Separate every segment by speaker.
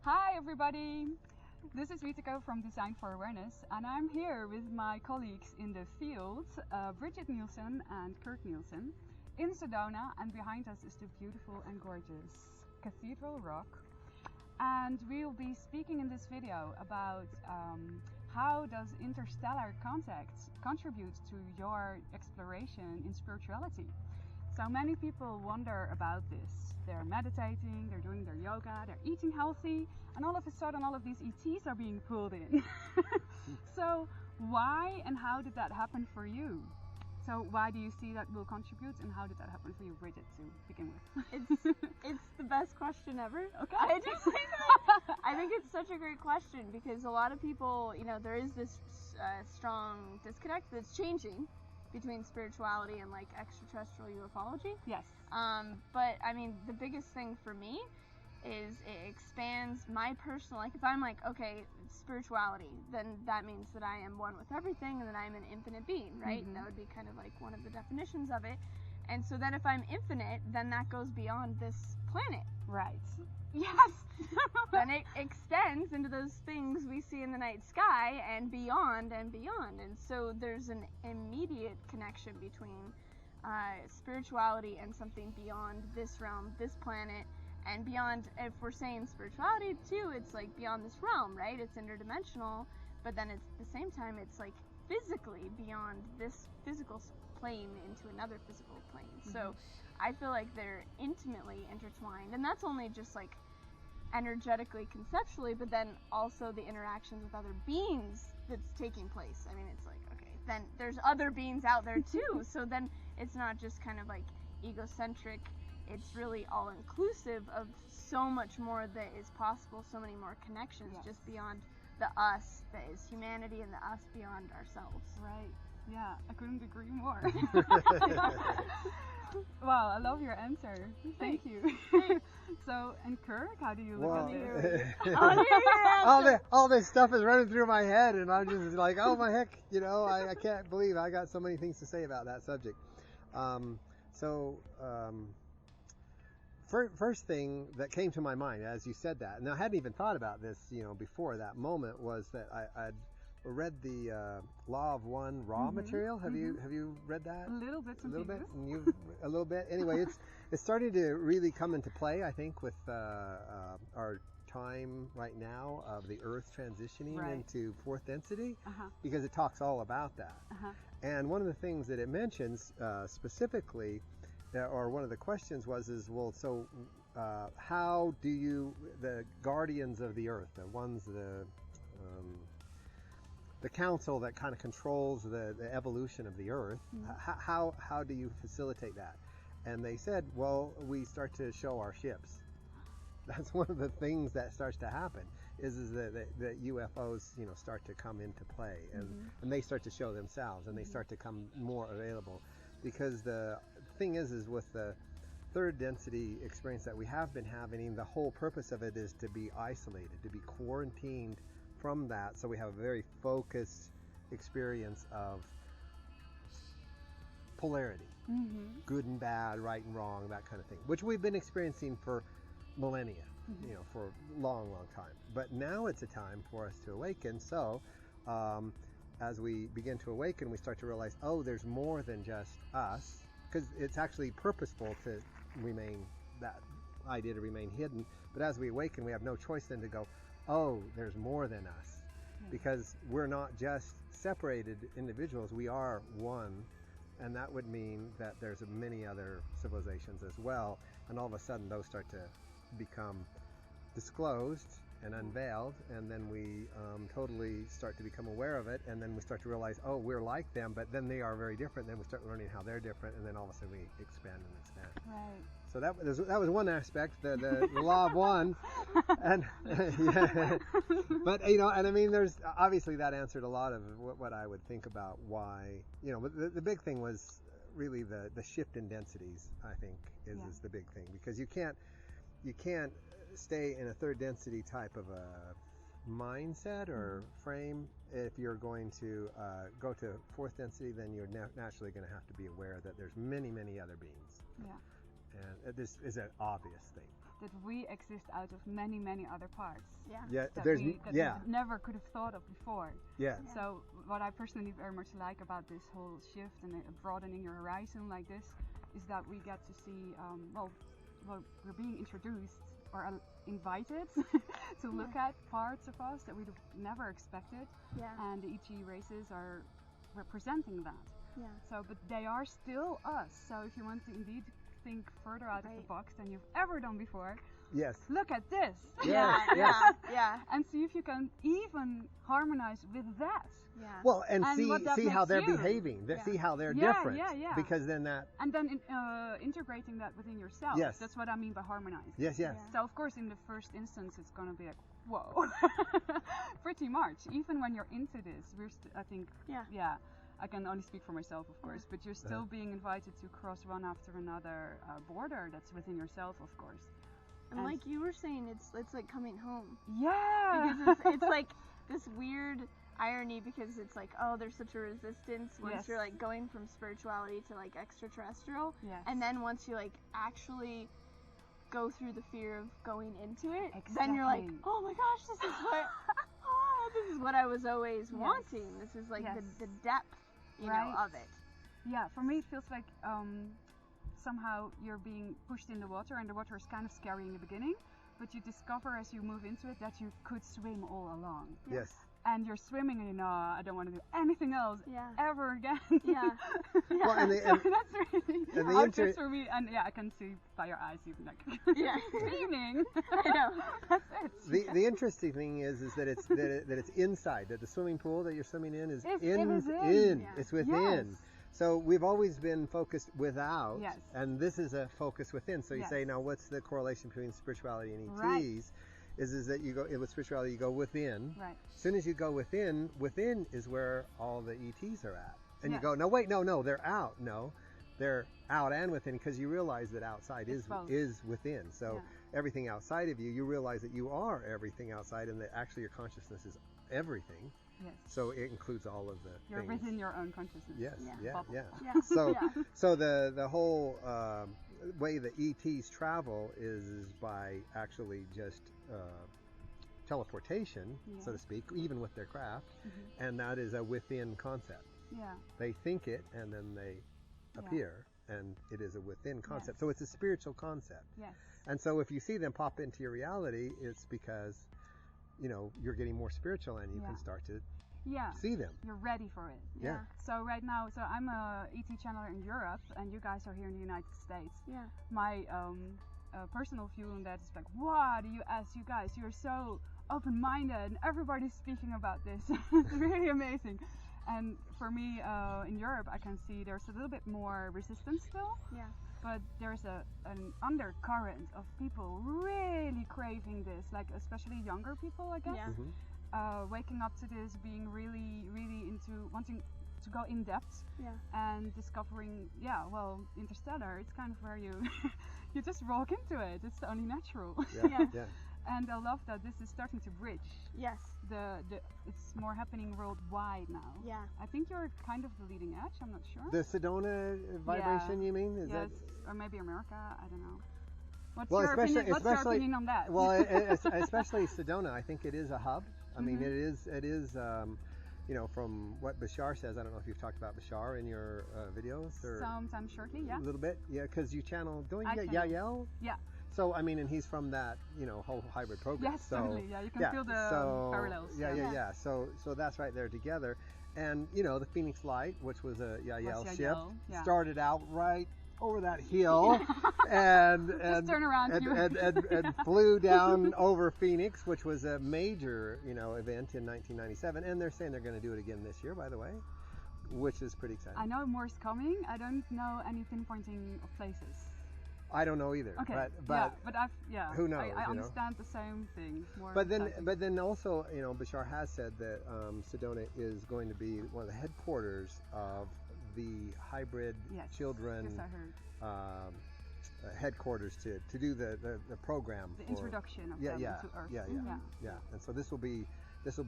Speaker 1: Hi everybody! This is Wieteke from Design for Awareness, and I'm here with my colleagues in the field, Bridget Nielsen and Kirk Nielsen, in Sedona, and behind us is the beautiful and gorgeous Cathedral Rock. And we'll be speaking in this video about how does interstellar contact contribute to your exploration in spirituality. So many people wonder about this. They're meditating, they're doing their yoga, they're eating healthy, and all of a sudden all of these ETs are being pulled in. So why and how did that happen for you? So why do you see that will contribute, and how did that happen for you, Bridget, to begin with?
Speaker 2: It's the best question ever.
Speaker 1: Okay.
Speaker 2: I just say that. I think it's such a great question because a lot of people, there is this strong disconnect that's changing between spirituality and like extraterrestrial ufology.
Speaker 1: Yes.
Speaker 2: But I mean, the biggest thing for me is it expands my personal, like if I'm like, okay, spirituality, then that means that I am one with everything and that I'm an infinite being, right?
Speaker 1: Mm-hmm.
Speaker 2: And that would be kind of like one of the definitions of it. And so then if I'm infinite, then that goes beyond this planet.
Speaker 1: Right.
Speaker 2: Yes. Then it extends into those things we see in the night sky and beyond and beyond. And so there's an immediate connection between spirituality and something beyond this realm, this planet, and beyond. If we're saying spirituality too, it's like beyond this realm, right? It's interdimensional, but then it's at the same time it's like physically beyond this physical plane into another physical plane. Mm-hmm. So I feel like they're intimately intertwined, and that's only just like energetically, conceptually, but then also the interactions with other beings that's taking place. I mean, it's like, okay, then there's other beings out there too. So then it's not just kind of like egocentric, it's really all inclusive of so much more that is possible, so many more connections. Yes. Just beyond the us that is humanity and the us beyond ourselves.
Speaker 1: Right. Yeah, I couldn't agree more. Wow, I love your answer. Thank you. So, and Kirk, how do you look at
Speaker 3: it? All this stuff is running through my head, and I'm just like, oh my heck, I can't believe I got so many things to say about that subject. First thing that came to my mind as you said that, and I hadn't even thought about this, before that moment, was that I'd read the Law of One raw material. Have you read that?
Speaker 1: A little bit.
Speaker 3: A little bit. And a little bit. Anyway, it's starting to really come into play, I think, with our time right now of the Earth transitioning into fourth density, because it talks all about that. And one of the things that it mentions specifically, or one of the questions was, well, so how do the guardians of the Earth, the ones, the council that kind of controls the evolution of the Earth, how do you facilitate that? And they said, well, we start to show our ships. That's one of the things that starts to happen, is that UFOs, start to come into play, and they start to show themselves, and they start to come more available. Because the thing is with the third density experience that we have been having, the whole purpose of it is to be isolated, to be quarantined from that, so we have a very focused experience of polarity, good and bad, right and wrong, that kind of thing, which we've been experiencing for millennia, for a long time. But now it's a time for us to awaken. So as we begin to awaken, we start to realize, oh, there's more than just us, because it's actually purposeful to remain, that idea to remain hidden. But as we awaken, we have no choice then to go, oh, there's more than us, because we're not just separated individuals, we are one, and that would mean that there's many other civilizations as well, and all of a sudden those start to become disclosed and unveiled, and then we totally start to become aware of it, and then we start to realize, oh, we're like them, but then they are very different. Then we start learning how they're different, and then all of a sudden we expand and expand.
Speaker 1: Right.
Speaker 3: So that was one aspect, the Law of One, and but and I mean, there's obviously that answered a lot of what I would think about why, but the big thing was really the shift in densities. I think is the big thing, because you can't stay in a third density type of a mindset or frame. If you're going to go to fourth density, then you're naturally going to have to be aware that there's many other beings.
Speaker 1: Yeah.
Speaker 3: And this is an obvious thing.
Speaker 1: that we exist out of many, many other parts.
Speaker 2: Yeah.
Speaker 3: Yeah,
Speaker 1: That
Speaker 3: there's
Speaker 1: we never could have thought of before.
Speaker 3: yeah.
Speaker 2: Yeah.
Speaker 1: So what I personally very much like about this whole shift and broadening your horizon like this is that we get to see, well, we're being introduced or invited to look at parts of us that we'd have never expected,
Speaker 2: Yeah.
Speaker 1: and the ET races are representing that.
Speaker 2: Yeah.
Speaker 1: So, but they are still us. So if you want to indeed think further out of the
Speaker 2: Right.
Speaker 1: box than you've ever done before,
Speaker 3: Yes.
Speaker 1: look at this.
Speaker 3: Yes, yes.
Speaker 2: Yeah. Yeah.
Speaker 1: And see if you can even harmonize with that.
Speaker 2: Yeah.
Speaker 3: Well, and
Speaker 1: And what that
Speaker 3: see how
Speaker 1: makes
Speaker 3: they're
Speaker 1: you.
Speaker 3: behaving.
Speaker 2: Yeah.
Speaker 3: See how they're
Speaker 1: Yeah,
Speaker 3: different.
Speaker 1: yeah.
Speaker 3: Because then that.
Speaker 1: And then integrating that within yourself.
Speaker 3: Yes.
Speaker 1: That's what I mean by harmonizing.
Speaker 3: Yes. Yes.
Speaker 2: Yeah.
Speaker 1: So of course in the first instance it's gonna be like, whoa. Pretty much. Even when you're into this, I think,
Speaker 2: Yeah.
Speaker 1: I can only speak for myself, of course, but you're still being invited to cross one after another border that's within yourself, of course.
Speaker 2: And like you were saying, it's like coming home.
Speaker 1: Yeah.
Speaker 2: Because it's like this weird irony, because it's like, oh, there's such a resistance once
Speaker 1: Yes.
Speaker 2: you're like going from spirituality to like extraterrestrial,
Speaker 1: Yes.
Speaker 2: and then once you like actually go through the fear of going into it, then you're like,
Speaker 1: Exactly.
Speaker 2: oh my gosh, this is what I was always wanting. This is like
Speaker 1: Yes.
Speaker 2: the depth, you know,
Speaker 1: Right.
Speaker 2: of it.
Speaker 1: Yeah, for me it feels like somehow you're being pushed in the water, and the water is kind of scary in the beginning, but you discover as you move into it that you could swim all along.
Speaker 3: Yes.
Speaker 1: And you're swimming and you know, I don't want to do anything else
Speaker 2: Yeah.
Speaker 1: ever again.
Speaker 2: Yeah.
Speaker 3: Well, and
Speaker 1: So that's really
Speaker 3: and the
Speaker 1: how it
Speaker 3: inter-
Speaker 1: feels for me, and yeah, I can see by your eyes even like
Speaker 2: Yeah.
Speaker 1: screaming.
Speaker 2: I know.
Speaker 1: That's it.
Speaker 3: the interesting thing is that it's that it's inside, that the swimming pool that you're swimming in is
Speaker 1: It
Speaker 3: in.
Speaker 1: is in.
Speaker 2: Yeah.
Speaker 3: It's within.
Speaker 1: Yes.
Speaker 3: So we've always been focused without,
Speaker 1: Yes.
Speaker 3: and this is a focus within. So you
Speaker 1: Yes.
Speaker 3: say, now what's the correlation between spirituality and ETs?
Speaker 1: Right.
Speaker 3: Is that you go with spirituality, you go within.
Speaker 1: Right.
Speaker 3: As soon as you go within is where all the ETs are at. And
Speaker 1: Yes.
Speaker 3: you go, no, wait, no, they're out. No, they're out and within, because you realize that outside
Speaker 1: It's both.
Speaker 3: is within. So
Speaker 1: Yeah.
Speaker 3: everything outside of you, you realize that you are everything outside, and that actually your consciousness is everything.
Speaker 1: Yes.
Speaker 3: So it includes all of the
Speaker 1: You're
Speaker 3: things.
Speaker 1: within your own consciousness.
Speaker 3: Yes,
Speaker 2: Yeah.
Speaker 3: yeah,
Speaker 1: Bubble.
Speaker 3: yeah.
Speaker 2: Yeah.
Speaker 3: So,
Speaker 2: Yeah.
Speaker 3: so the whole way the ETs travel is by actually just teleportation, so to
Speaker 1: Yeah.
Speaker 3: speak, even with their craft,
Speaker 1: Mhm.
Speaker 3: and that is a within concept.
Speaker 1: Yeah.
Speaker 3: They think it, and then they
Speaker 1: Yeah.
Speaker 3: appear, and it is a within concept.
Speaker 1: Yes.
Speaker 3: So it's a spiritual concept.
Speaker 1: Yes.
Speaker 3: And so if you see them pop into your reality, it's because, you know, you're getting more spiritual, and you
Speaker 1: Yeah.
Speaker 3: can start to
Speaker 1: Yeah.
Speaker 3: see them.
Speaker 1: You're ready for it.
Speaker 3: Yeah.
Speaker 1: So right now, so I'm a ET channeler in Europe, and you guys are here in the United States.
Speaker 2: Yeah.
Speaker 1: My personal view on that is like, wow, the US, you guys, you're so open-minded, and everybody's speaking about this. It's really amazing. And for me, in Europe, I can see there's a little bit more resistance still,
Speaker 2: Yeah.
Speaker 1: but there's an undercurrent of people really craving this, like especially younger people, I guess.
Speaker 2: Yeah.
Speaker 3: Mhm.
Speaker 1: Waking up to this, being really, really into wanting to go in depth,
Speaker 2: Yeah.
Speaker 1: and discovering, Interstellar, it's kind of where you you just walk into it. It's only natural.
Speaker 3: Yeah,
Speaker 2: Yeah.
Speaker 3: yeah.
Speaker 1: And I love that this is starting to bridge.
Speaker 2: Yes.
Speaker 1: It's more happening worldwide now.
Speaker 2: Yeah.
Speaker 1: I think you're kind of the leading edge. I'm not sure.
Speaker 3: The Sedona vibration, you mean? Is
Speaker 1: yes,
Speaker 3: that?
Speaker 1: or maybe America. I don't know. What's
Speaker 3: Well,
Speaker 1: your opinion? What's your
Speaker 3: especially-
Speaker 1: opinion on that?
Speaker 3: Well, especially Sedona, I think it is a hub. I mean, it is. You know, from what Bashar says, I don't know if you've talked about Bashar in your videos or
Speaker 1: sometime shortly. Yeah.
Speaker 3: a little bit. Yeah, because you channel, don't you
Speaker 1: I
Speaker 3: get
Speaker 1: channel.
Speaker 3: YahYel?
Speaker 1: Yeah.
Speaker 3: So I mean, and he's from that, you know, whole hybrid program.
Speaker 1: Yes,
Speaker 3: so,
Speaker 1: totally. Yeah, you can feel the parallels.
Speaker 3: Yeah. So that's right there together. And you know, the Phoenix Light, which was a YahYel ship,
Speaker 1: YahYel, yeah.
Speaker 3: started out right over that hill and
Speaker 1: Just turn around.
Speaker 3: and flew down over Phoenix, which was a major, you know, event in 1997. And they're saying they're going to do it again this year, by the way, which is pretty exciting.
Speaker 1: I know more's coming. I don't know any pinpointing of places.
Speaker 3: I don't know either.
Speaker 1: Okay.
Speaker 3: But who knows,
Speaker 1: I
Speaker 3: you know?
Speaker 1: understand the same thing. More
Speaker 3: But
Speaker 1: exciting.
Speaker 3: then also, you know, Bashar has said that Sedona is going to be one of the headquarters of the hybrid
Speaker 1: Yes.
Speaker 3: children
Speaker 1: Yes, I heard.
Speaker 3: headquarters to do the program.
Speaker 1: The
Speaker 3: for,
Speaker 1: introduction of them to Earth.
Speaker 3: Yeah. And so this will be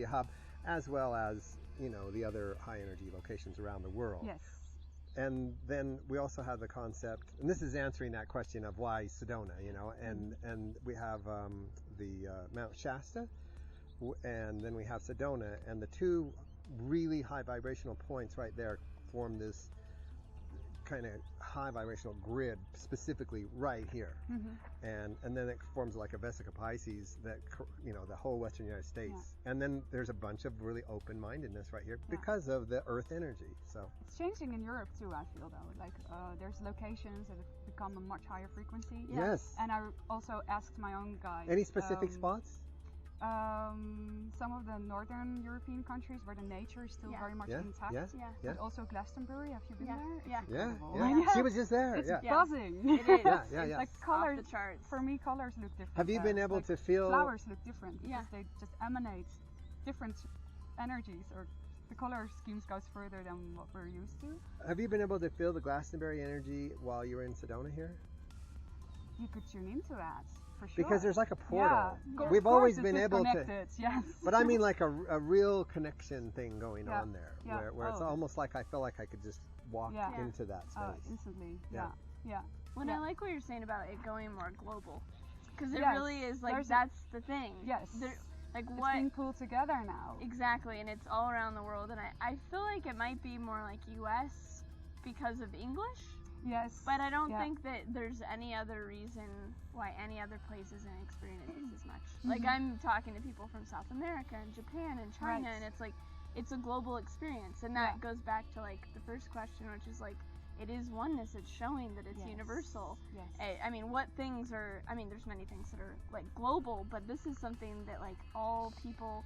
Speaker 3: a hub, as well as, you know, the other high energy locations around the world.
Speaker 1: Yes.
Speaker 3: and then we also have the concept, and this is answering that question of why Sedona, you know, and we have the Mount Shasta, and then we have Sedona, and the two really high vibrational points right there form this kind of high vibrational grid, specifically right here, and then it forms like a Vesica Pisces that, you know, the whole Western United States, and then there's a bunch of really open-mindedness right here because of the Earth energy. So
Speaker 1: it's changing in Europe too, I feel, though. Like there's locations that have become a much higher frequency.
Speaker 3: Yes.
Speaker 1: And I also asked my own guide.
Speaker 3: Any specific spots?
Speaker 1: Some of the northern European countries where the nature is still very much intact. But also Glastonbury, have you been there? It's incredible.
Speaker 3: She was just there.
Speaker 1: It's buzzing.
Speaker 2: It is.
Speaker 3: Yeah.
Speaker 1: Like colors,
Speaker 2: off the charts.
Speaker 1: for me, colors look different.
Speaker 3: Have you been able
Speaker 1: like
Speaker 3: to feel
Speaker 1: flowers look different because they just emanate different energies, or the color schemes goes further than what we're used to.
Speaker 3: Have you been able to feel the Glastonbury energy while you were in Sedona here?
Speaker 1: You could tune into that. For sure.
Speaker 3: Because there's like a portal.
Speaker 1: Yeah,
Speaker 3: We've always been able
Speaker 1: to. Yes.
Speaker 3: But I mean like a real connection thing going on there,
Speaker 1: Yeah.
Speaker 3: where it's almost like I feel like I could just walk into that space.
Speaker 1: Instantly.
Speaker 3: Yeah.
Speaker 2: Well, I like what you're saying about it going more global, because it
Speaker 1: Yes.
Speaker 2: really is like
Speaker 1: There's
Speaker 2: that's the thing.
Speaker 1: Yes.
Speaker 2: Like
Speaker 1: It's
Speaker 2: what
Speaker 1: being pulled together now.
Speaker 2: exactly, and it's all around the world, and I feel like it might be more like U.S. because of English.
Speaker 1: Yes.
Speaker 2: But I don't think that there's any other reason why any other place isn't experiencing this as much. Like I'm talking to people from South America and Japan and China, and it's like it's a global experience, and that goes back to like the first question, which is like it is oneness. It's showing that it's universal.
Speaker 1: Yes.
Speaker 2: I mean, what things are? I mean, there's many things that are like global, but this is something that like all people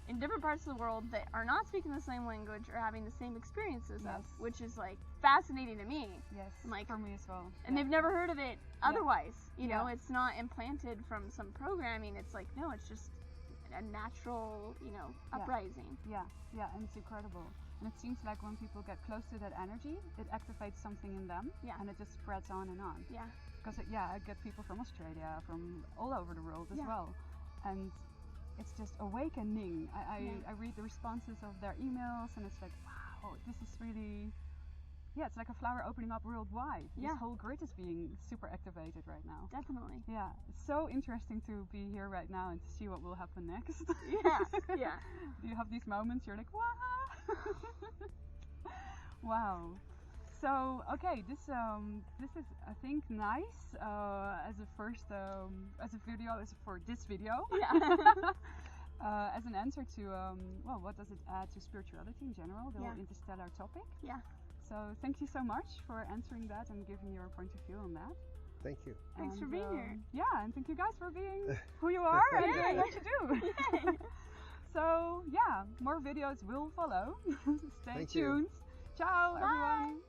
Speaker 2: in different parts of the world that are not speaking the same language are having the same experiences of, which is like fascinating to me.
Speaker 1: Yes.
Speaker 2: And, like
Speaker 1: for me as well.
Speaker 2: and they've never heard of it otherwise. You know, it's not implanted from some programming. It's like, no, it's just a natural, you know, uprising.
Speaker 1: Yeah, and it's incredible. And it seems like when people get close to that energy, it activates something in them, and it just spreads on and on.
Speaker 2: Yeah.
Speaker 1: Because I get people from Australia, from all over the world as well, and it's just awakening. I read the responses of their emails, and it's like, wow, this is really, it's like a flower opening up worldwide. This whole grid is being super activated right now.
Speaker 2: Definitely.
Speaker 1: Yeah, it's so interesting to be here right now and to see what will happen next.
Speaker 2: Yeah.
Speaker 1: Do you have these moments you're like, wow? Wow. So okay, this is I think nice as a first as a video for this video. As an answer to what does it add to spirituality in general, the whole interstellar topic.
Speaker 2: Yeah.
Speaker 1: So thank you so much for answering that and giving your point of view on that.
Speaker 3: Thank you.
Speaker 2: Thanks for being here.
Speaker 1: Yeah, and thank you guys for being who you are and doing what you do. So more videos will follow. Stay tuned. Ciao, everyone.